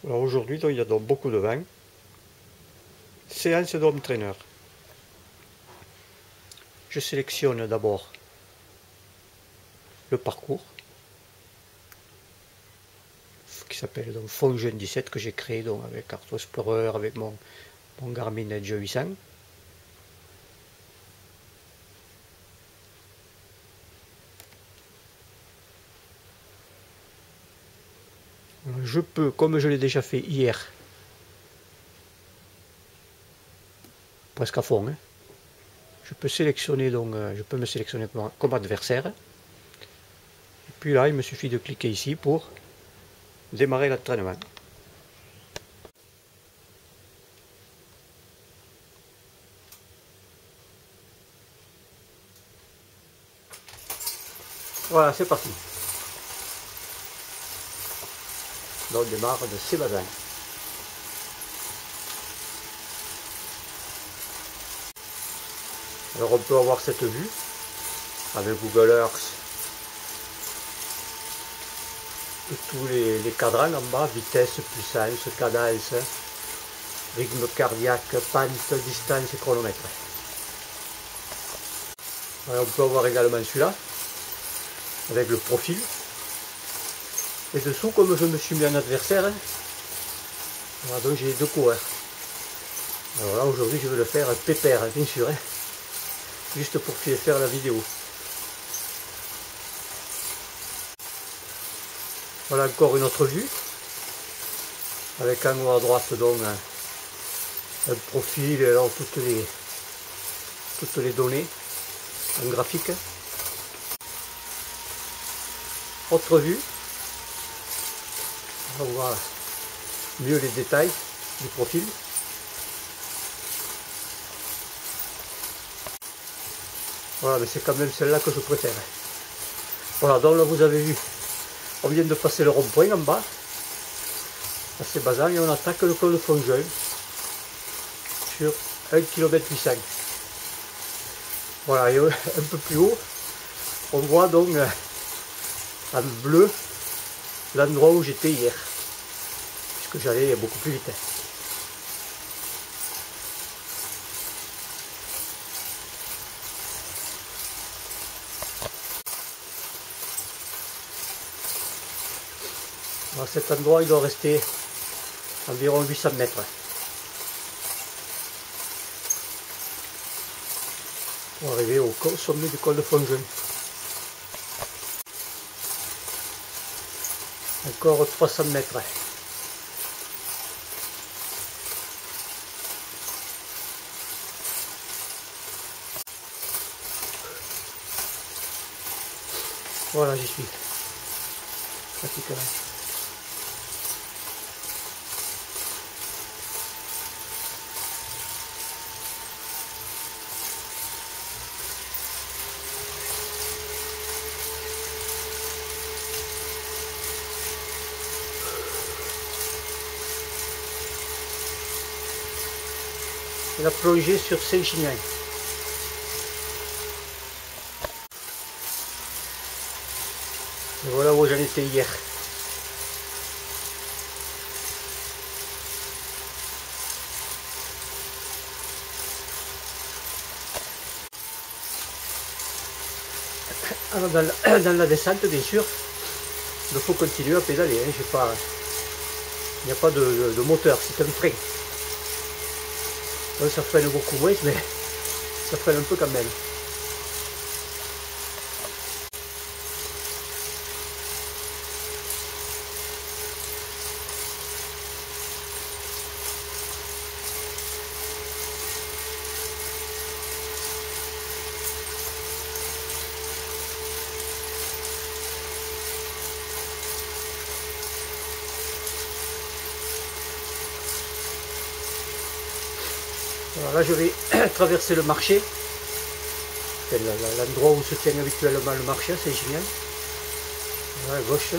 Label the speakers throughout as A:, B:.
A: Alors aujourd'hui, il y a donc beaucoup de vent. Séance d'home trainer. Je sélectionne d'abord le parcours qui s'appelle donc Fond Jeune 17 que j'ai créé donc avec Art Explorer, avec mon Garmin Edge 800. Je peux, comme je l'ai déjà fait hier, presque à fond, je peux sélectionner donc, je peux me sélectionner comme adversaire. Et puis là, il me suffit de cliquer ici pour démarrer l'entraînement. Voilà, c'est parti. Donc on démarre de Sébazagne. Alors on peut avoir cette vue avec Google Earth et tous les cadrans en bas, vitesse, puissance, cadence, rythme cardiaque, pente, distance et chronomètre. Alors on peut avoir également celui-là avec le profil. Et dessous, comme je me suis mis en adversaire, voilà, donc j'ai deux coureurs. Alors là aujourd'hui je vais le faire pépère, bien sûr, juste pour faire la vidéo. Voilà encore une autre vue, avec en haut à droite donc un profil et alors toutes les données en graphique. Autre vue, on va voir mieux les détails du profil. Voilà, mais c'est quand même celle-là que je préfère. Voilà, donc là vous avez vu, on vient de passer le rond-point en bas, à Sébazagne, et on attaque le col de Fond-Jeune sur 1 km 800. Voilà, et un peu plus haut, on voit donc en bleu l'endroit où j'étais hier, puisque j'allais beaucoup plus vite. À cet endroit, il doit rester environ 800 mètres pour arriver au sommet du col de Fond-Jeune. Encore 300 mètres. Voilà, j'y suis. Pratiquement. Il a plongé sur Saint-Ginian. Et voilà où j'en étais hier. Alors dans la descente, bien sûr, il faut continuer à pédaler. Il n'y a pas de moteur, c'est un frein. Donc ça freine beaucoup moins, mais ça freine un peu quand même. Alors là je vais traverser le marché, l'endroit où se tient habituellement le marché, c'est génial. Voilà, à gauche.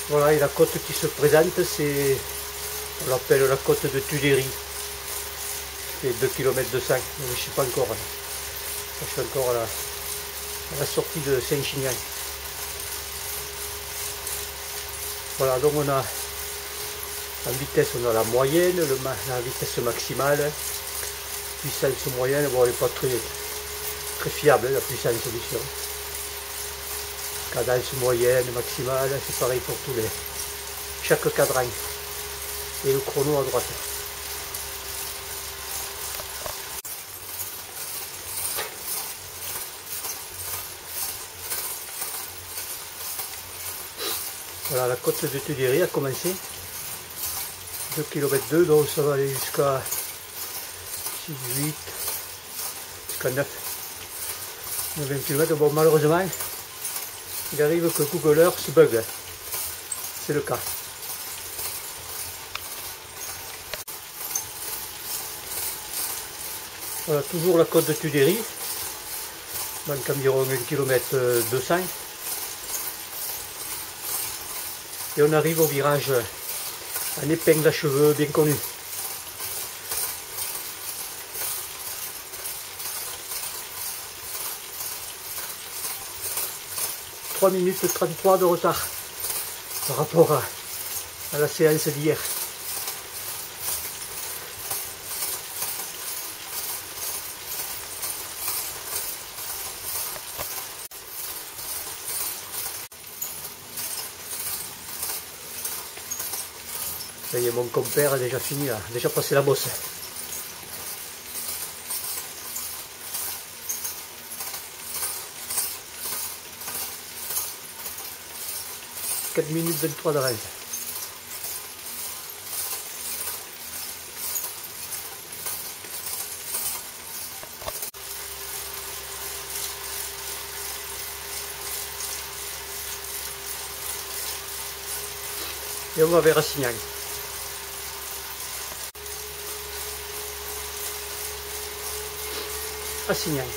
A: Voilà, et la côte qui se présente, on l'appelle la côte de Tuileries. fait 2 km 200, mais je ne suis pas encore là. Je suis encore à la sortie de Saint-Chinian. Voilà, donc on a en vitesse, on a la moyenne, la vitesse maximale, puissance moyenne, bon elle n'est pas très fiable la puissance bien sûr. Cadence moyenne, maximale, c'est pareil pour chaque cadran. Et le chrono à droite. Voilà, la côte de Tuileries a commencé. 2 km 2, donc ça va aller jusqu'à 6, 8, jusqu'à 9, 20 km. Bon, malheureusement, il arrive que Google Earth bug. C'est le cas. Voilà, toujours la côte de Tuileries, donc environ 1 km 200. Et on arrive au virage en épingle à cheveux bien connu. « 3 minutes 33 de retard par rapport à la séance d'hier. Ça y est, mon compère a déjà fini là, déjà passé la bosse. « 4 minutes 23 d'avance. Et on va vers Assignac. Assignac.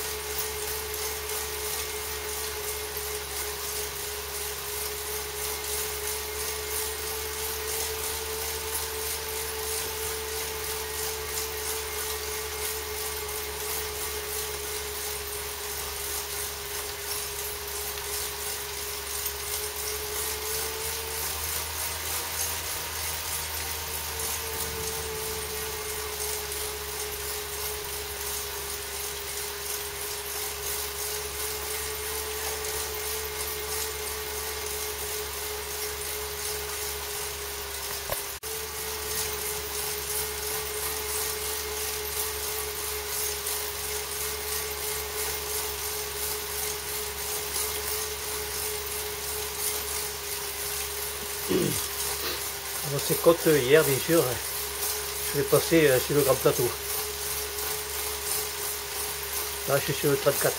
A: Dans ces côtes hier, bien sûr, je vais passer sur le grand plateau. Là, je suis sur le 34.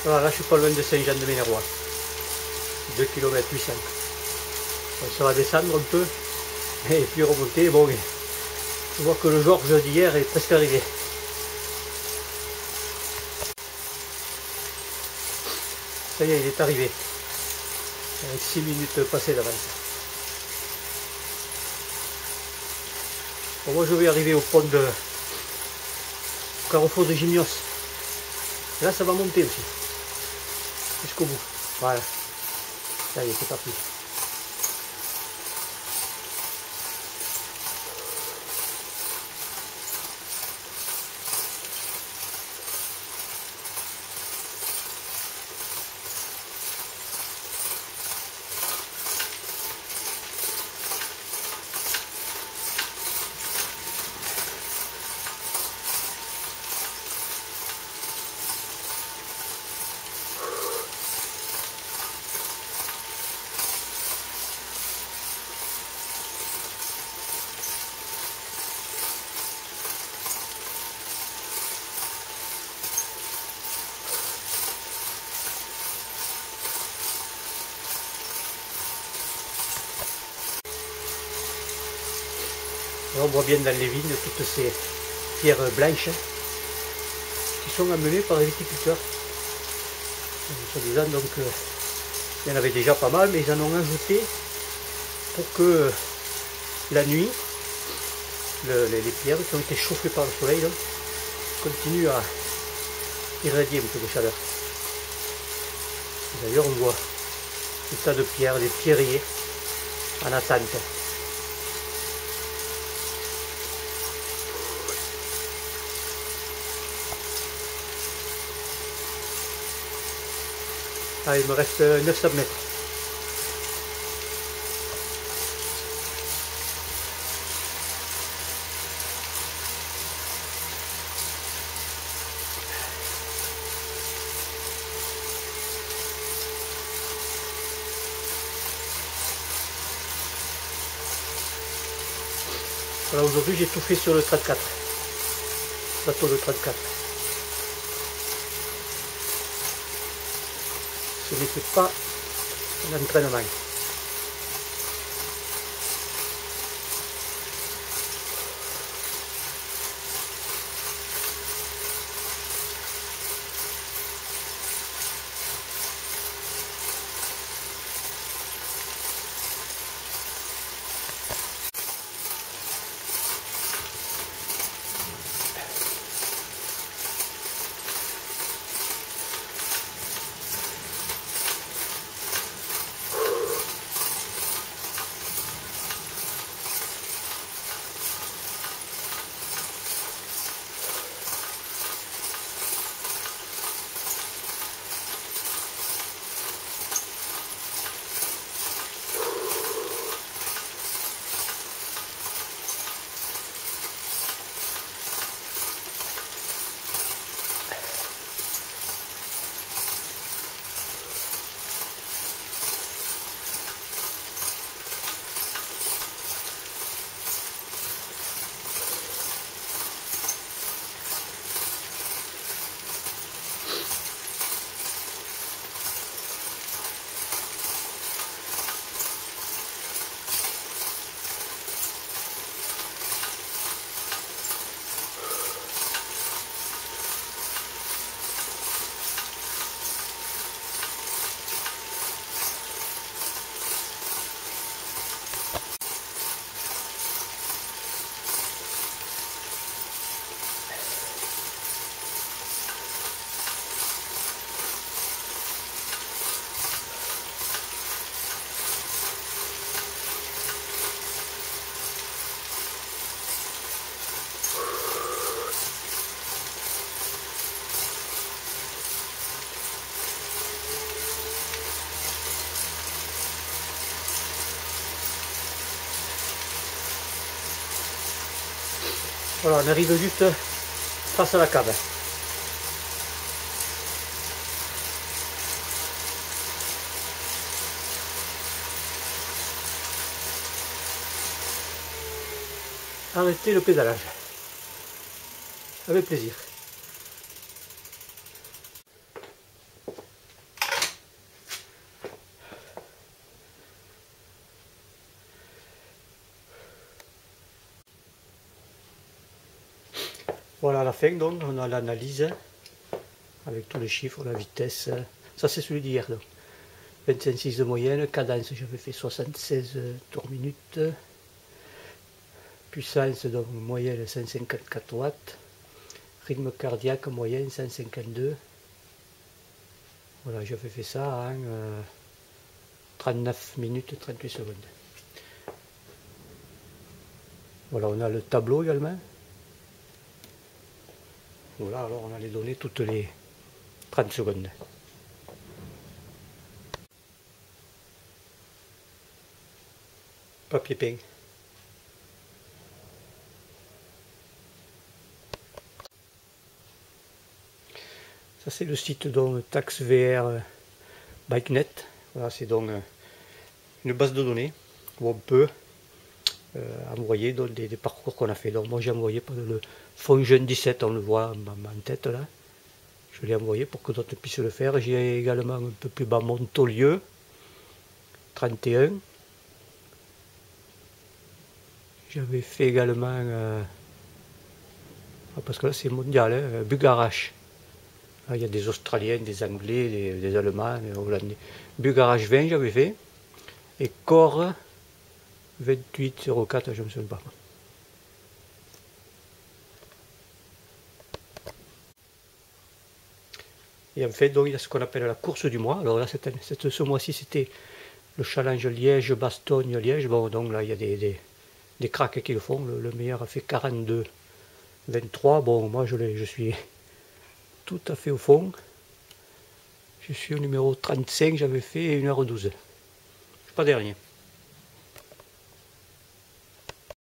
A: Voilà, là, je suis pas loin de Saint-Jean-de-Ménérois. 2 km 800. Donc, ça va descendre un peu et puis remonter. Bon, je vois que le Georges d'hier est presque arrivé. Ça y est, il est arrivé. Avec 6 minutes passées d'avance. Bon, moi, je vais arriver au pont de Carrefour de Gimnos. Là, ça va monter aussi. Jusqu'au bout. Voilà. Ça y est, c'est parti. Là, on voit bien dans les vignes toutes ces pierres blanches qui sont amenées par les viticulteurs. Soi-disant, donc, il y en avait déjà pas mal, mais ils en ont ajouté pour que la nuit, les pierres qui ont été chauffées par le soleil là, continuent à irradier un peu de chaleur. D'ailleurs, on voit des tas de pierres, des pierriers en attente. Ah, il me reste 900 mètres. Voilà, aujourd'hui j'ai tout fait sur le 34. Bateau de 34. Ce n'était pas un entraînement. Voilà, on arrive juste face à la cave. Arrêtez le pédalage. Avec plaisir. Voilà, à la fin, donc, on a l'analyse avec tous les chiffres, la vitesse. Ça, c'est celui d'hier. 25,6 de moyenne, cadence, j'avais fait 76 tours minute. Puissance, donc, moyenne 154 watts. Rythme cardiaque, moyenne 152. Voilà, j'avais fait ça en 39 minutes 38 secondes. Voilà, on a le tableau également. Voilà, alors on a les données toutes les 30 secondes. Papier peint. Ça c'est le site donc TaxVR BikeNet. Voilà, c'est donc une base de données où on peut envoyer donc, des parcours qu'on a fait. Donc moi j'ai envoyé le Fonjeune 17, on le voit en tête là. Je l'ai envoyé pour que d'autres puissent le faire. J'ai également un peu plus bas Montaulieu 31. J'avais fait également, parce que là c'est mondial, hein, Bugarache. Il y a des Australiens, des Anglais, des Allemands, des Hollandais. Bugarache 20 j'avais fait. Et Core 2804, je ne me souviens pas. Et en fait, donc, il y a ce qu'on appelle la course du mois. Alors là, ce mois-ci, c'était le challenge Liège-Bastogne-Liège. Bon, donc là, il y a des cracks qui le font. Le meilleur a fait 42-23. Bon, moi, je suis tout à fait au fond. Je suis au numéro 35, j'avais fait 1h12. Je suis pas dernier.